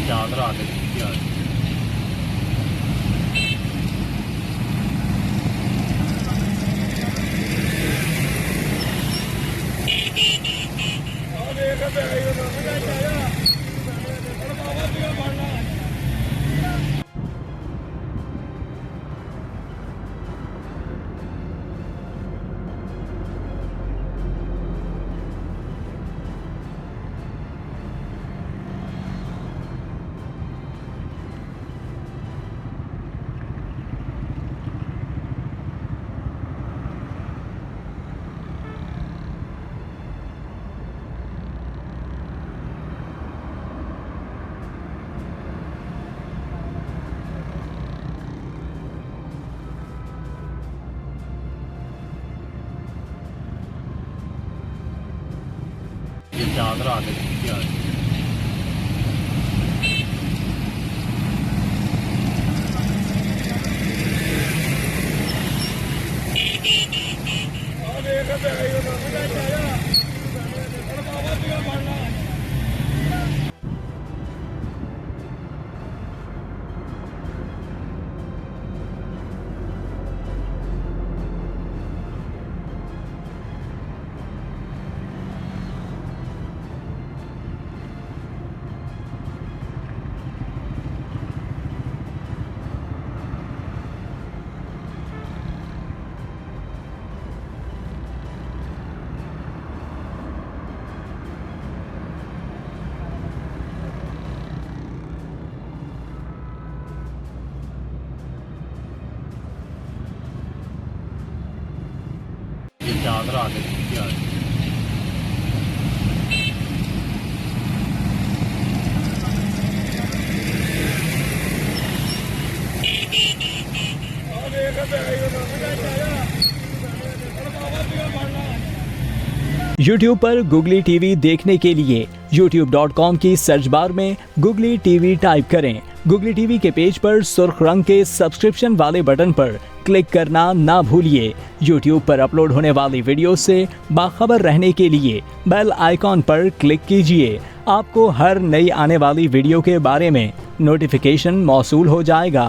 ਚਾਂਦ ਰਾਤ ਦੇ ਧਿਆਨ ਚਾਂਦ ਰਾਤ ਦੇ ਧਿਆਨ ਚਾਂਦ ਰਾਤ ਦੇ ਧਿਆਨ YouTube पर Google TV देखने के लिए youtube.com की सर्च बार में Google TV टाइप करें। Google TV के पेज पर सुर्ख रंग के सब्सक्रिप्शन वाले बटन पर क्लिक करना ना भूलिए। YouTube पर अपलोड होने वाली वीडियो से बाखबर रहने के लिए बेल आइकॉन पर क्लिक कीजिए। आपको हर नई आने वाली वीडियो के बारे में नोटिफिकेशन मौसूल हो जाएगा।